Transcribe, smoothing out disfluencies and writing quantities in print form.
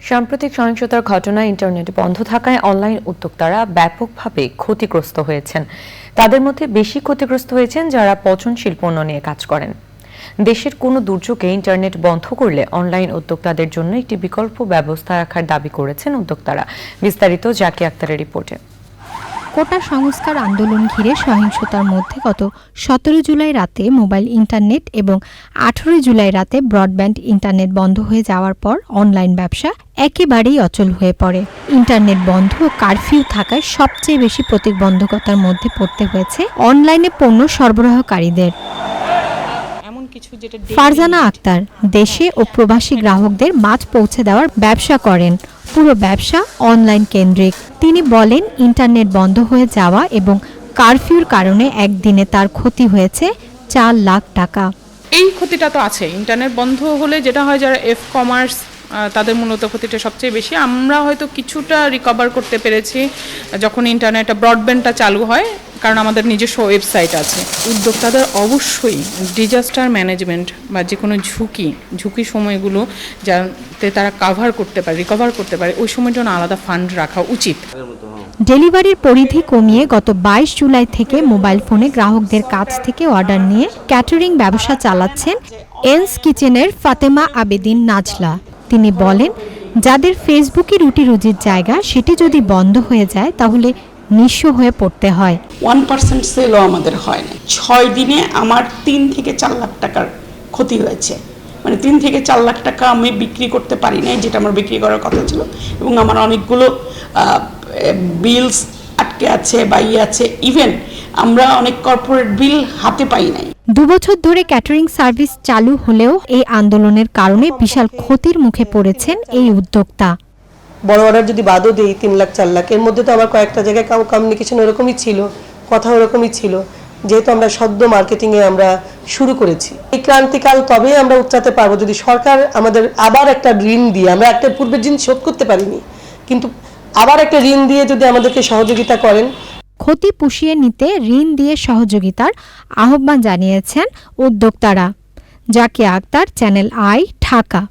সাম্প্রতিক সহিংসতার ঘটনায় ইন্টারনেট বন্ধ থাকায় অনলাইন উদ্যোক্তারা ব্যাপকভাবে ক্ষতিগ্রস্ত হয়েছেন। তাদের মধ্যে বেশি ক্ষতিগ্রস্ত হয়েছেন যারা পচনশীল পণ্য নিয়ে কাজ করেন। দেশের কোনো দুর্যোগে ইন্টারনেট বন্ধ করলে অনলাইন উদ্যোক্তাদের জন্য একটি বিকল্প ব্যবস্থা রাখার দাবি করেছেন উদ্যোক্তারা। বিস্তারিত জাকি আক্তারের রিপোর্টে। কোটা সংস্কার আন্দোলন ঘিরে সহিংসতার মধ্যে গত ১৭ জুলাই রাতে মোবাইল ইন্টারনেট এবং ১৮ জুলাই রাতে ব্রডব্যান্ড ইন্টারনেট বন্ধ হয়ে যাওয়ার পর অনলাইন ব্যবসা একেবারেই অচল হয়ে পড়ে। ইন্টারনেট বন্ধ ও কারফিউ থাকায় সবচেয়ে বেশি প্রতিবন্ধকতার মধ্যে পড়তে হয়েছে অনলাইনে পণ্য সরবরাহকারীদের। ফারজানা আক্তার দেশে ও প্রবাসী গ্রাহকদের মাছ পৌঁছে দেওয়ার ব্যবসা করেন। পুরো ব্যবসা অনলাইন কেন্দ্রিক। তিনি বলেন, ইন্টারনেট বন্ধ হয়ে যাওয়া এবং কারফিউর কারণে একদিনে তার ক্ষতি হয়েছে ৪ লাখ টাকা। এই ক্ষতিটা তো আছে। ইন্টারনেট বন্ধ হলে যেটা হয়, যারা কমার্স তাদের মূলত ক্ষতিটা সবচেয়ে বেশি। আমরা হয়তো কিছুটা রিকভার করতে পেরেছি যখন ইন্টারনেটটা ব্রডব্যান্ডটা চালু হয়, কারণ আমাদের নিজস্ব ওয়েবসাইট আছে। উদ্যোক্তাদের অবশ্যই ডিজাস্টার ম্যানেজমেন্ট বা যে কোনো ঝুঁকি সময়গুলো যাতে তারা রিকভার করতে পারে ওই সময়ের জন্য আলাদা ফান্ড রাখা উচিত। ডেলিভারির পরিধি কমিয়ে গত ২২ জুলাই থেকে মোবাইল ফোনে গ্রাহকদের কাছ থেকে অর্ডার নিয়ে ক্যাটারিং ব্যবসা চালাচ্ছেন এনস কিচেনের ফাতেমা আবেদিন নাজলা। তিনি বলেন, যাদের ফেসবুকে রুটি রুজির জায়গা সেটি যদি বন্ধ হয়ে যায় তাহলে নিঃস্ব হয়ে পড়তে হয়। 1% সেলও আমাদের হয় না। 6 দিনে আমার 3 থেকে 4 লাখ টাকার ক্ষতি হয়েছে। মানে 3 থেকে 4 লাখ টাকা আমি বিক্রি করতে পারি নাই, যেটা আমার বিক্রি করার কথা ছিল। এবং আমার অনেকগুলো বিলস আটকে আছে বা আছে। ইভেন আমরা অনেক কর্পোরেট বিল হাতে পাই নাই। 2 বছর ধরে ক্যাটারিং সার্ভিস চালু হলেও এই আন্দোলনের কারণে বিশাল ক্ষতির মুখে পড়েছেন এই উদ্যোক্তা। বড় অর্ডার যদি বাদও দেই 3 লাখ 4 লাখ, এর মধ্যে তো আমার কয়েকটা জায়গায় কমিউনিকেশন ওরকমই ছিল, কথা ওরকমই ছিল, যেহেতু আমরা সদ্য মার্কেটিংয়ে আমরা শুরু করেছি। এই ক্রান্তিকাল তবেই আমরা উচ্চাতে পারবো যদি সরকার আমাদের আবার একটা ঋণ দিয়ে, আমরা একটা পূর্বের ঋণ শোধ করতে পারিনি, কিন্তু আবার একটা ঋণ দিয়ে যদি আমাদেরকে সহযোগিতা করেন। ক্ষতি পুষিয়ে নিতে ঋণ দিয়ে সহযোগিতার আহ্বান জানিয়েছেন উদ্যোক্তারা। Zaki Akhtar, channel I, Dhaka.